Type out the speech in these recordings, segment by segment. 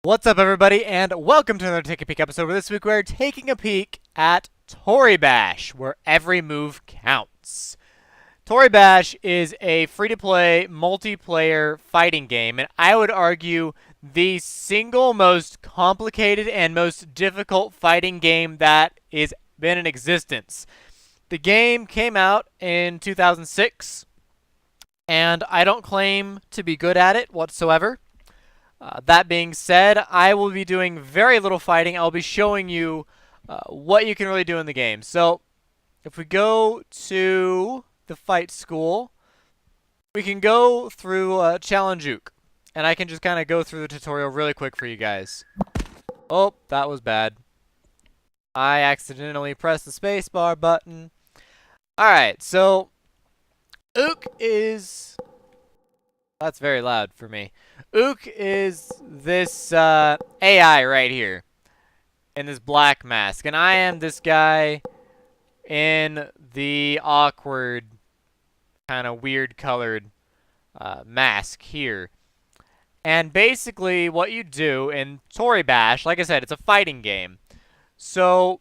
What's up, everybody, and welcome to another Take a Peek episode where this week we're taking a peek at Toribash, where every move counts. Toribash is a free-to-play, multiplayer fighting game, and I would argue the single most complicated and most difficult fighting game that has been in existence. The game came out in 2006, and I don't claim to be good at it whatsoever. That being said, I will be doing very little fighting. I'll be showing you what you can really do in the game. So, if we go to the fight school, we can go through Challenge Uke. And I can just kind of go through the tutorial really quick for you guys. Oh, that was bad. I accidentally pressed the spacebar button. Alright, so Uke is... That's very loud for me. Uke is this AI right here in this black mask, and I am this guy in the awkward, kind of weird colored mask here. And basically what you do in Toribash, like I said, it's a fighting game. So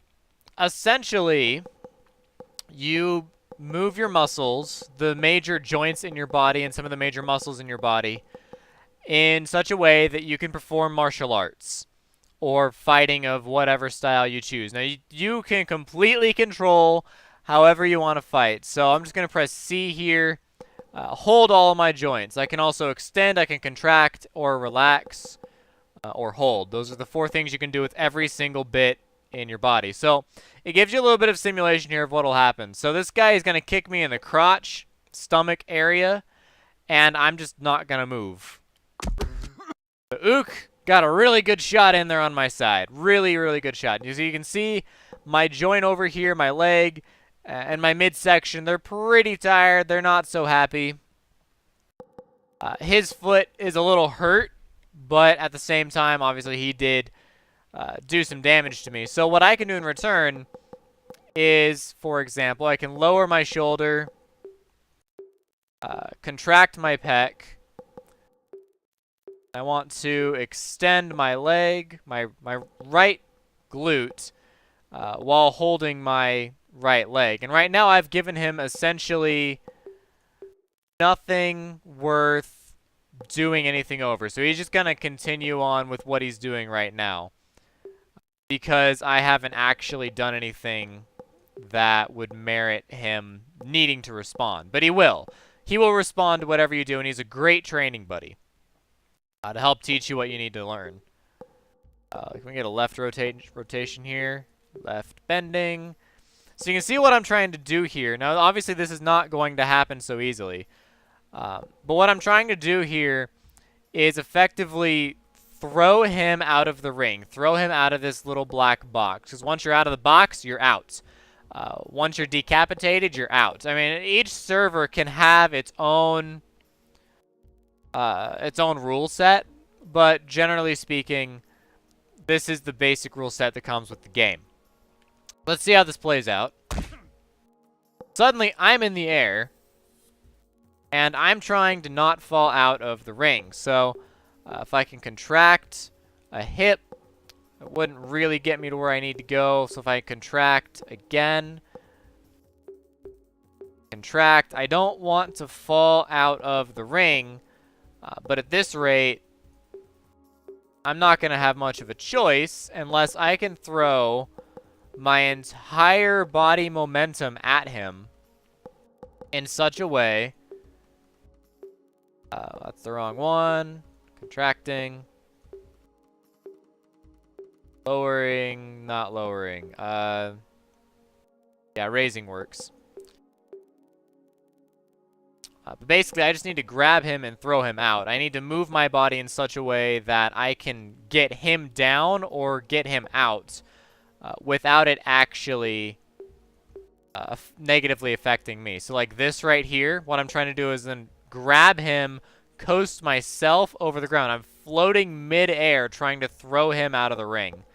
essentially you move your muscles, the major joints in your body and some of the major muscles in your body, in such a way that you can perform martial arts or fighting of whatever style you choose. Now, you can completely control however you want to fight. So I'm just going to press C here, hold all of my joints. I can also extend, I can contract, or relax, or hold. Those are the four things you can do with every single bit in your body. So it gives you a little bit of simulation here of what will happen. So this guy is going to kick me in the crotch, stomach area, and I'm just not going to move. The Uke got a really good shot in there on my side. Really, really good shot. So you can see my joint over here, my leg, and my midsection. They're pretty tired. They're not so happy. His foot is a little hurt, but at the same time, obviously, he did do some damage to me. So what I can do in return is, for example, I can lower my shoulder, contract my pec. I want to extend my leg, my right glute, while holding my right leg. And right now I've given him essentially nothing worth doing anything over. So he's just going to continue on with what he's doing right now, because I haven't actually done anything that would merit him needing to respond. But he will. He will respond to whatever you do, and he's a great training buddy. To help teach you what you need to learn. Can we get a left rotation here? Left bending. So you can see what I'm trying to do here. Now, obviously, this is not going to happen so easily. But what I'm trying to do here is effectively throw him out of the ring. Throw him out of this little black box. Because once you're out of the box, you're out. Once you're decapitated, you're out. I mean, each server can have its own rule set, but generally speaking, this is the basic rule set that comes with the game. Let's see how this plays out. Suddenly, I'm in the air, and I'm trying to not fall out of the ring. So, if I can contract a hip, it wouldn't really get me to where I need to go. So if I contract again, contract, I don't want to fall out of the ring. But at this rate, I'm not going to have much of a choice unless I can throw my entire body momentum at him in such a way. That's the wrong one. Contracting. Lowering, not lowering. Yeah, raising works. But basically, I just need to grab him and throw him out. I need to move my body in such a way that I can get him down or get him out without it actually negatively affecting me. So like this right here, what I'm trying to do is then grab him, coast myself over the ground. I'm floating mid-air trying to throw him out of the ring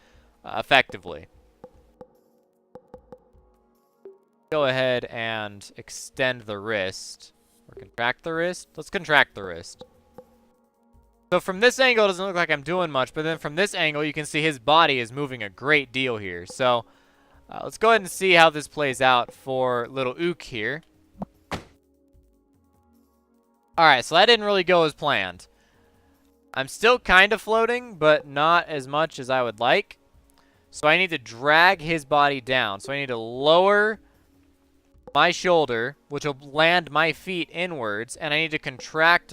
effectively. Go ahead and extend the wrist. Or contract the wrist? Let's contract the wrist. So from this angle, it doesn't look like I'm doing much, but then from this angle, you can see his body is moving a great deal here. So let's go ahead and see how this plays out for little Ook here. Alright, so that didn't really go as planned. I'm still kind of floating, but not as much as I would like. So I need to drag his body down. So I need to lower my shoulder, which will land my feet inwards, and I need to contract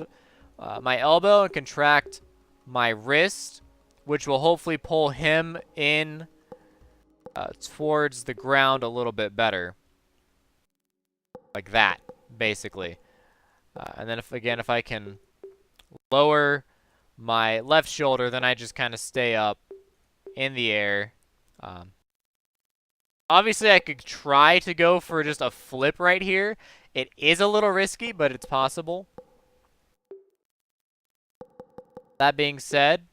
my elbow and contract my wrist, which will hopefully pull him in towards the ground a little bit better. Like that, basically. And then if I can lower my left shoulder, then I just kind of stay up in the air. Obviously, I could try to go for just a flip right here. It is a little risky, but it's possible. That being said,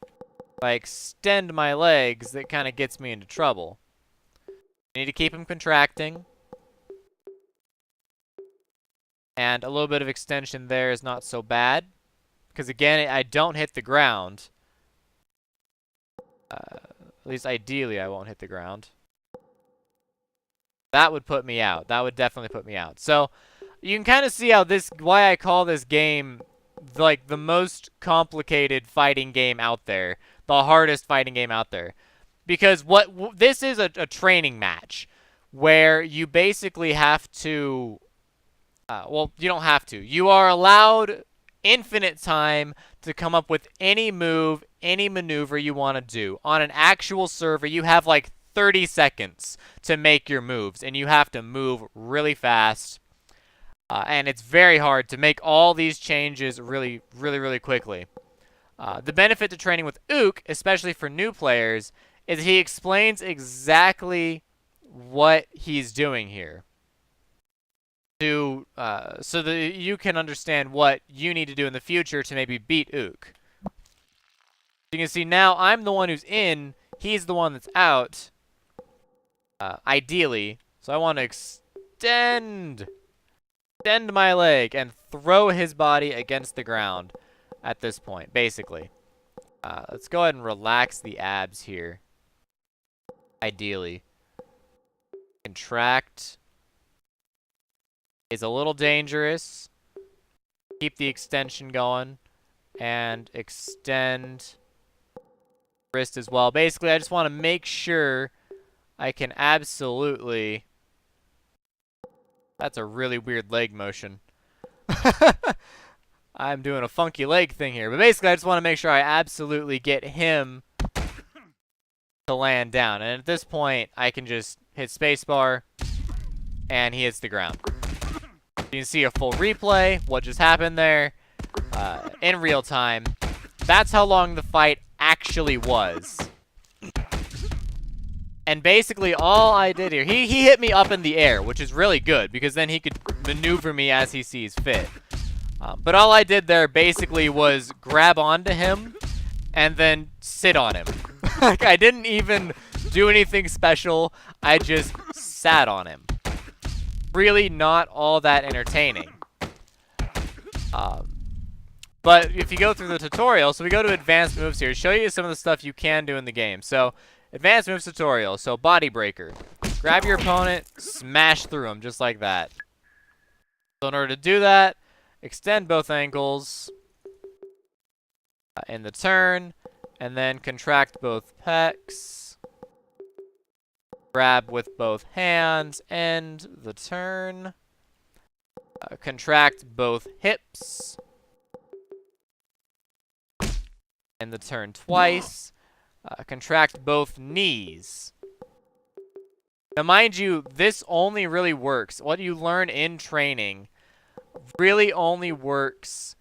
if I extend my legs, that kind of gets me into trouble. I need to keep them contracting. And a little bit of extension there is not so bad. Because again, I don't hit the ground. At least ideally, I won't hit the ground. That would put me out. That would definitely put me out. So, you can kind of see how why I call this game like the most complicated fighting game out there. The hardest fighting game out there. Because this is a training match where you basically have to, well, you don't have to. You are allowed infinite time to come up with any move, any maneuver you want to do. On an actual server, you have like 30 seconds to make your moves, and you have to move really fast. And it's very hard to make all these changes really, really, really quickly. The benefit to training with Ook, especially for new players, is he explains exactly what he's doing here. So that you can understand what you need to do in the future to maybe beat Ook. You can see now I'm the one who's in, he's the one that's out. Ideally. So I want to extend my leg and throw his body against the ground at this point, basically. Let's go ahead and relax the abs here. Ideally. Contract is a little dangerous. Keep the extension going. And extend wrist as well. Basically, I just want to make sure I can absolutely... That's a really weird leg motion. I'm doing a funky leg thing here. But basically, I just want to make sure I absolutely get him to land down. And at this point, I can just hit spacebar, and he hits the ground. You can see a full replay, what just happened there, in real time. That's how long the fight actually was. And basically, all I did here, he hit me up in the air, which is really good, because then he could maneuver me as he sees fit. But all I did there basically was grab onto him and then sit on him. Like, I didn't even do anything special. I just sat on him. Really not all that entertaining. But if you go through the tutorial, so we go to advanced moves here, show you some of the stuff you can do in the game. So, advanced moves tutorial. So, body breaker. Grab your opponent, smash through him, just like that. So, in order to do that, extend both ankles in the turn, and then contract both pecs. Grab with both hands, end the turn. Contract both hips. End the turn twice. Contract both knees. Now, mind you, this only really works. What you learn in training really only works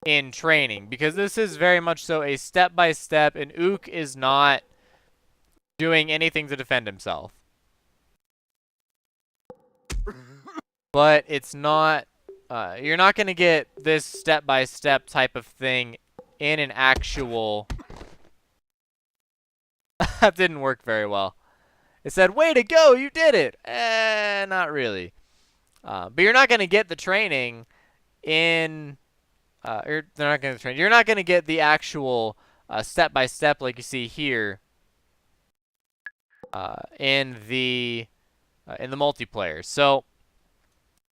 in training, because this is very much so a step-by-step, and Ook is not doing anything to defend himself. But it's not, you're not going to get this step-by-step type of thing in an actual... That didn't work very well. It said, way to go, you did it! Not really. But you're not going to get the training in they're not going to train. You're not going to get the actual step by step like you see here in the multiplayer. So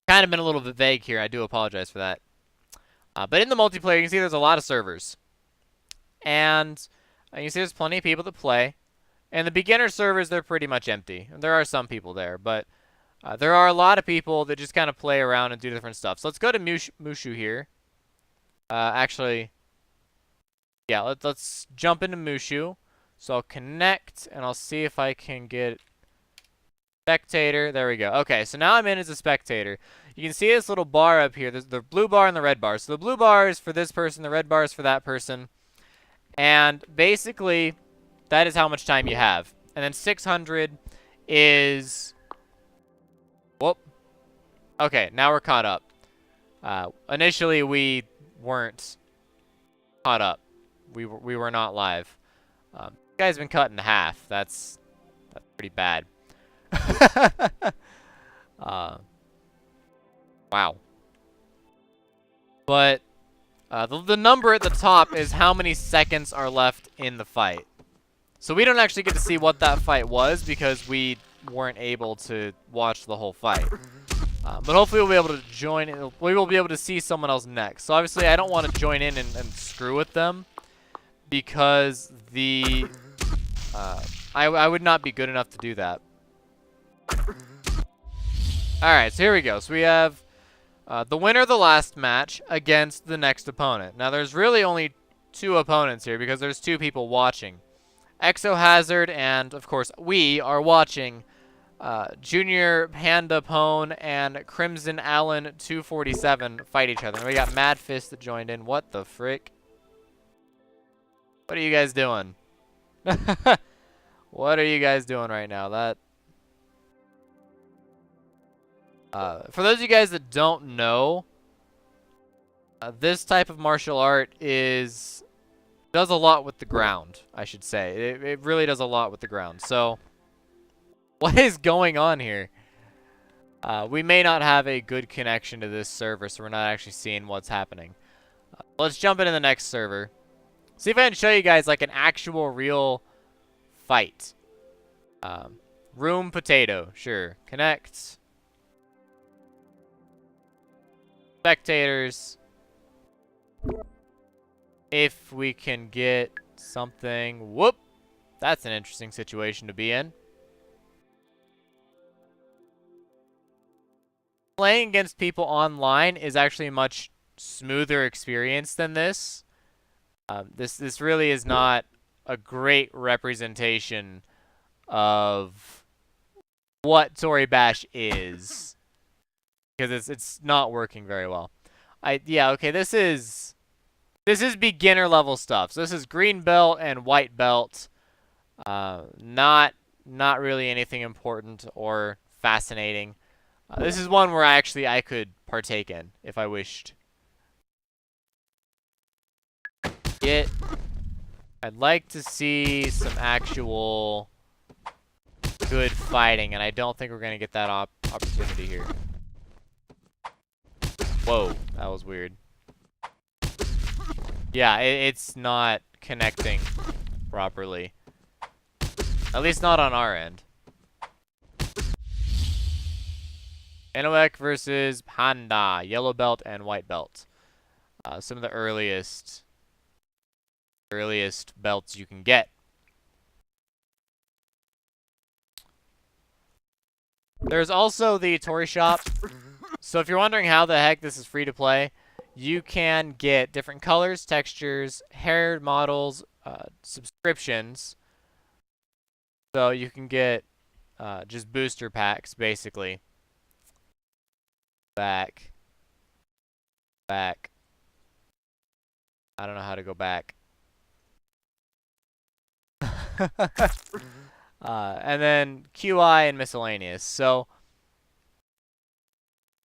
kind of been a little bit vague here. I do apologize for that. But in the multiplayer, you can see there's a lot of servers, and you see there's plenty of people to play. And the beginner servers, they're pretty much empty. There are some people there, but there are a lot of people that just kind of play around and do different stuff. So let's go to Mushu here. Actually, yeah, let's jump into Mushu. So I'll connect, and I'll see if I can get spectator. There we go. Okay, so now I'm in as a spectator. You can see this little bar up here. There's the blue bar and the red bar. So the blue bar is for this person, the red bar is for that person. And basically, that is how much time you have. And then 600 is... Whoop. Okay, now we're caught up. Initially, we weren't caught up. We were not live. This guy's been cut in half. That's pretty bad. Wow. But the number at the top is how many seconds are left in the fight. So we don't actually get to see what that fight was because we weren't able to watch the whole fight. But hopefully we'll be able to join in. We will be able to see someone else next. So obviously I don't want to join in and screw with them because the I would not be good enough to do that. Alright, so here we go. So we have the winner of the last match against the next opponent. Now there's really only 2 opponents here because there's 2 people watching. Exohazard and, of course, we are watching Junior Panda Pone and Crimson Allen 247 fight each other. And we got Mad Fist that joined in. What the frick? What are you guys doing? What are you guys doing right now? For those of you guys that don't know, this type of martial art does a lot with the ground, I should say. It really does a lot with the ground. So, what is going on here? We may not have a good connection to this server, so we're not actually seeing what's happening. Let's jump into the next server. See if I can show you guys like an actual real fight. Room potato, sure. Connect. Spectators. If we can get something. Whoop! That's an interesting situation to be in. Playing against people online is actually a much smoother experience than this. This really is not a great representation of what Toribash is, because it's not working very well. Yeah, okay, this is beginner level stuff. So this is green belt and white belt. Not really anything important or fascinating. This is one where I could partake in if I wished. I'd like to see some actual good fighting, and I don't think we're gonna get that opportunity here. Whoa, that was weird. Yeah, it's not connecting properly. At least not on our end. Inoek versus Panda, yellow belt and white belt. Some of the earliest belts you can get. There's also the Tori shop. So if you're wondering how the heck this is free to play, you can get different colors, textures, hair models, subscriptions. So you can get just booster packs, basically. Back. I don't know how to go back. And then QI and miscellaneous. So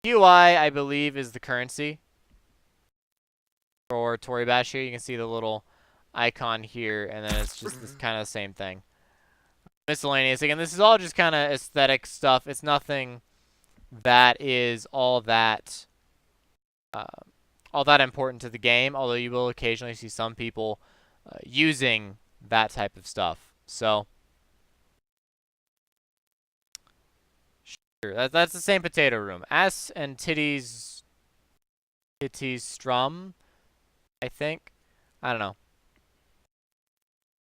QI, I believe, is the currency for Toribash here. You can see the little icon here, and then it's just this kind of same thing. Miscellaneous. Again, this is all just kind of aesthetic stuff. It's nothing that is all that all that important to the game, although you will occasionally see some people using that type of stuff. So, sure, that's the same potato room. S and Titties Strum, I think. I don't know.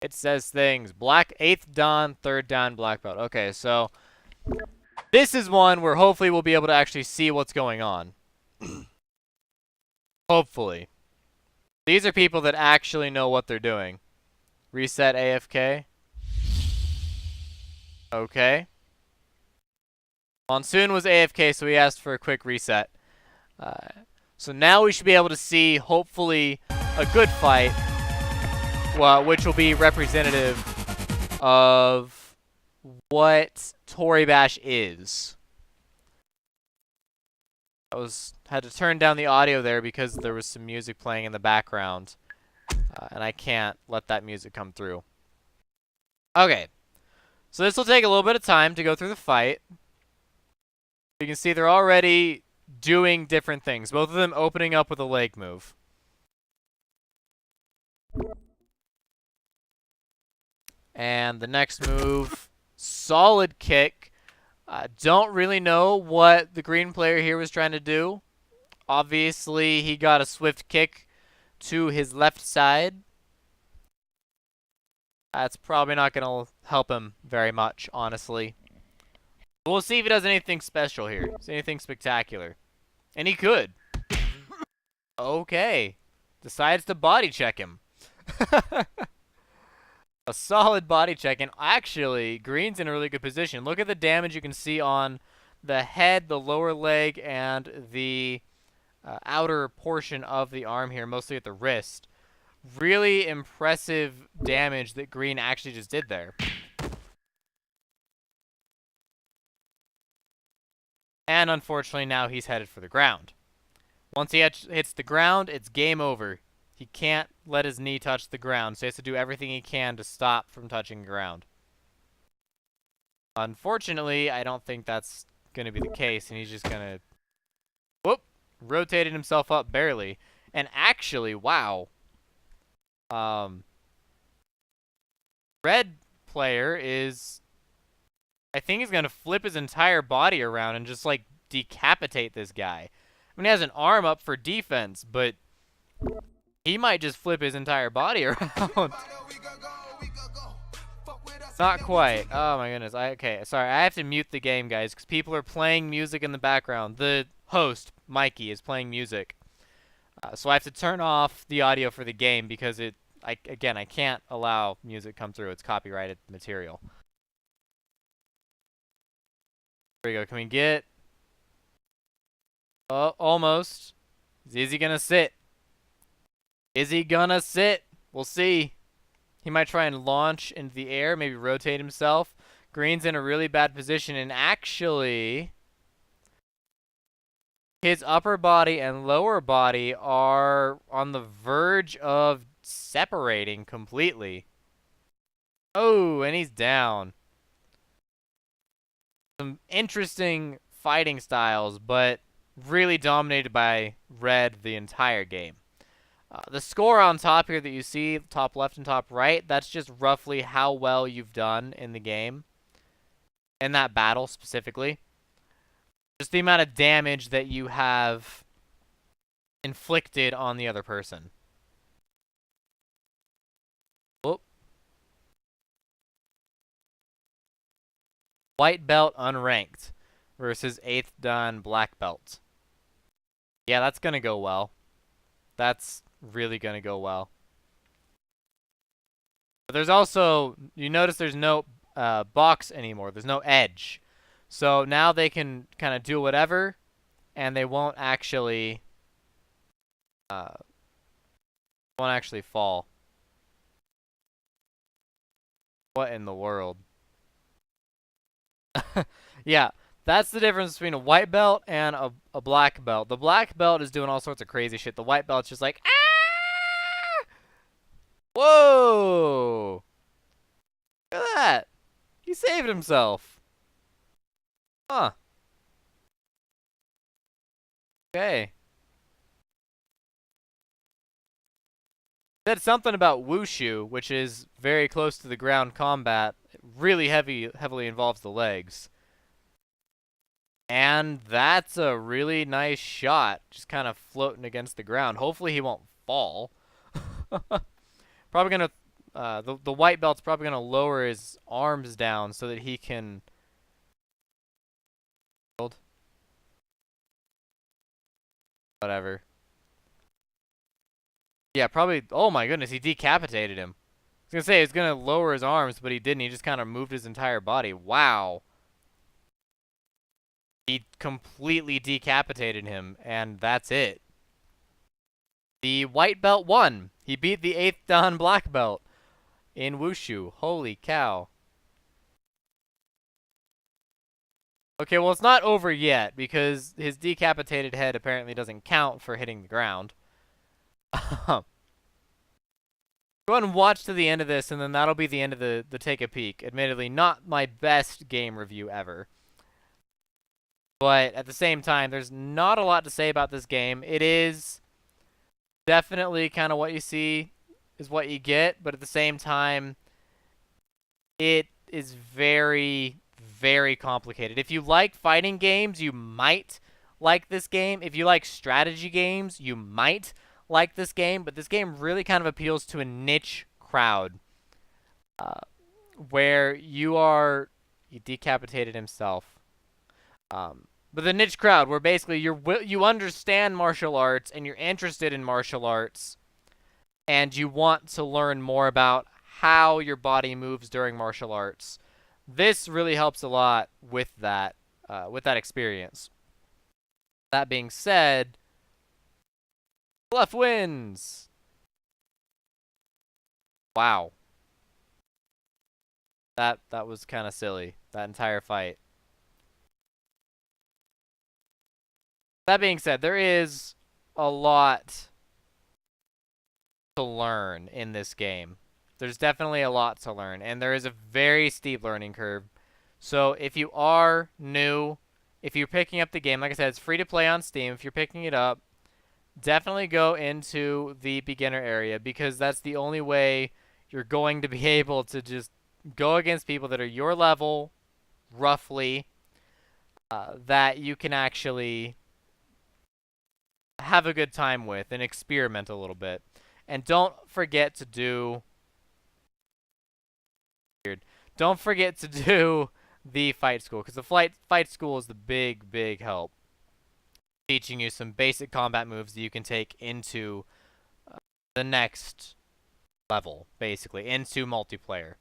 It says things. Black 8th Dan, 3rd Dan, black belt. Okay, so this is one where hopefully we'll be able to actually see what's going on. Hopefully. These are people that actually know what they're doing. Reset AFK. Okay. Monsoon was AFK, so he asked for a quick reset. So now we should be able to see, hopefully, a good fight, which will be representative of what Toribash is. Had to turn down the audio there because there was some music playing in the background, and I can't let that music come through. Okay, so this will take a little bit of time to go through the fight. You can see they're already doing different things, both of them opening up with a leg move. And the next move, solid kick. Don't really know what the green player here was trying to do. Obviously, he got a swift kick to his left side. That's probably not going to help him very much, honestly. We'll see if he does anything special here. Anything spectacular. And he could. Okay. Decides to body check him. A solid body check, and actually, Green's in a really good position. Look at the damage you can see on the head, the lower leg, and the outer portion of the arm here, mostly at the wrist. Really impressive damage that Green actually just did there. And unfortunately, now he's headed for the ground. Once he hits the ground, it's game over. He can't let his knee touch the ground, so he has to do everything he can to stop from touching the ground. Unfortunately, I don't think that's going to be the case, and he's just going to... Whoop! Rotated himself up barely. And actually, wow. Red player is... I think he's going to flip his entire body around and just, like, decapitate this guy. I mean, he has an arm up for defense, but... he might just flip his entire body around. Not quite. Oh my goodness. Okay, sorry. I have to mute the game, guys, because people are playing music in the background. The host, Mikey, is playing music. So I have to turn off the audio for the game because again, I can't allow music come through. It's copyrighted material. There we go. Can we get... Oh, almost. Is he gonna sit? Is he gonna sit? We'll see. He might try and launch into the air, maybe rotate himself. Green's in a really bad position, and actually, his upper body and lower body are on the verge of separating completely. Oh, and he's down. Some interesting fighting styles, but really dominated by Red the entire game. The score on top here that you see, top left and top right, that's just roughly how well you've done in the game. In that battle, specifically. Just the amount of damage that you have inflicted on the other person. Whoop. White belt unranked versus 8th Dan black belt. Yeah, that's going to go well. That's really going to go well. But there's also, you notice there's no box anymore. There's no edge. So now they can kind of do whatever, and they won't actually fall. What in the world? Yeah, that's the difference between a white belt and a black belt. The black belt is doing all sorts of crazy shit. The white belt's just like, ah! Whoa! Look at that. He saved himself. Huh. Okay. Said something about wushu, which is very close to the ground combat. It really heavily involves the legs. And that's a really nice shot, just kind of floating against the ground. Hopefully he won't fall. Probably gonna, the white belt's probably gonna lower his arms down so that he can. Whatever. Yeah, probably. Oh my goodness, he decapitated him. I was gonna say he's gonna lower his arms, but he didn't. He just kind of moved his entire body. Wow. He completely decapitated him, and that's it. The white belt won. He beat the 8th Dan black belt in wushu. Holy cow. Okay, well, it's not over yet because his decapitated head apparently doesn't count for hitting the ground. Go ahead and watch to the end of this, and then that'll be the end of the Take a Peek. Admittedly, not my best game review ever. But at the same time, there's not a lot to say about this game. It is definitely kind of what you see is what you get, but at the same time, it is very, very complicated. If you like fighting games, you might like this game. If you like strategy games, you might like this game, but this game really kind of appeals to a niche crowd where he decapitated himself. But the niche crowd where basically you understand martial arts and you're interested in martial arts and you want to learn more about how your body moves during martial arts. This really helps a lot with that experience. That being said, Fluff wins. Wow. That was kind of silly, that entire fight. That being said, there is a lot to learn in this game. There's definitely a lot to learn, and there is a very steep learning curve. So if you are new, if you're picking up the game, like I said, it's free to play on Steam. If you're picking it up, definitely go into the beginner area because that's the only way you're going to be able to just go against people that are your level, roughly, that you can actually have a good time with and experiment a little bit. And don't forget to do the fight school because the fight school is the big help, teaching you some basic combat moves that you can take into the next level, basically into multiplayer.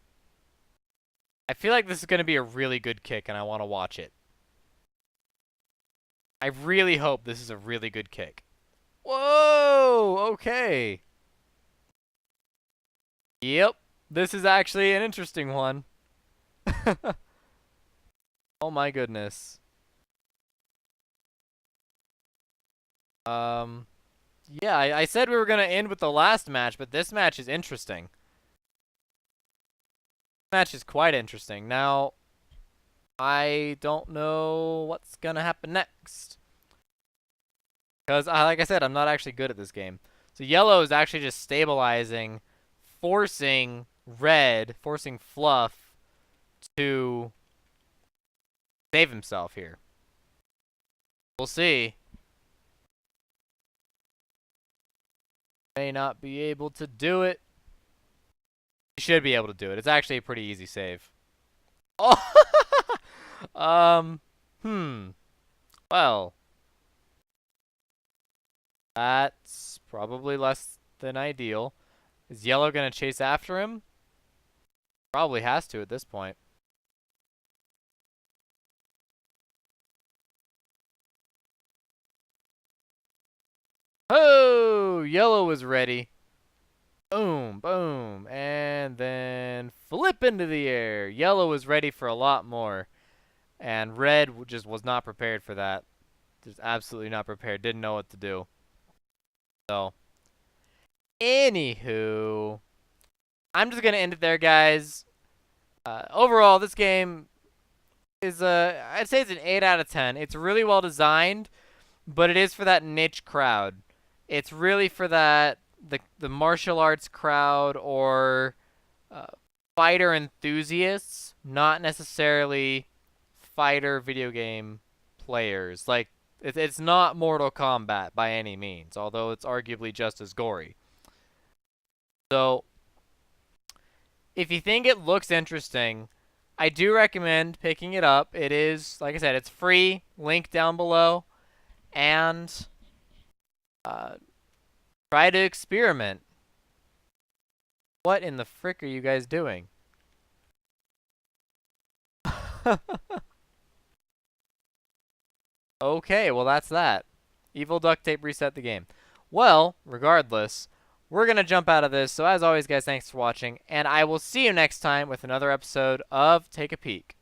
I feel like this is going to be a really good kick and I want to watch it. I really hope this is a really good kick. Whoa, okay. Yep, this is actually an interesting one. Oh my goodness. Yeah, I said we were gonna end with the last match, but this match is interesting. This match is quite interesting. Now, I don't know what's gonna happen next. Because, like I said, I'm not actually good at this game. So yellow is actually just stabilizing, forcing Fluff to save himself here. We'll see. May not be able to do it. He should be able to do it. It's actually a pretty easy save. Oh! Well. That's probably less than ideal. Is yellow going to chase after him? Probably has to at this point. Oh, yellow is ready. Boom, boom, and then flip into the air. Yellow was ready for a lot more, and red just was not prepared for that. Just absolutely not prepared. Didn't know what to do. So, anywho, I'm just gonna end it there, guys. Overall, this game is I'd say it's an 8 out of 10. It's really well designed, but it is for that niche crowd. It's really for that the martial arts crowd or uh, fighter enthusiasts, not necessarily fighter video game players. Like it's not Mortal Kombat by any means, although it's arguably just as gory. So if you think it looks interesting, I do recommend picking it up. It is, like I said, it's free. Link down below, and uh, try to experiment. What in the frick are you guys doing? Okay, well that's that. Evil duct tape reset the game. Well, regardless, we're going to jump out of this. So as always, guys, thanks for watching, and I will see you next time with another episode of Take a Peek.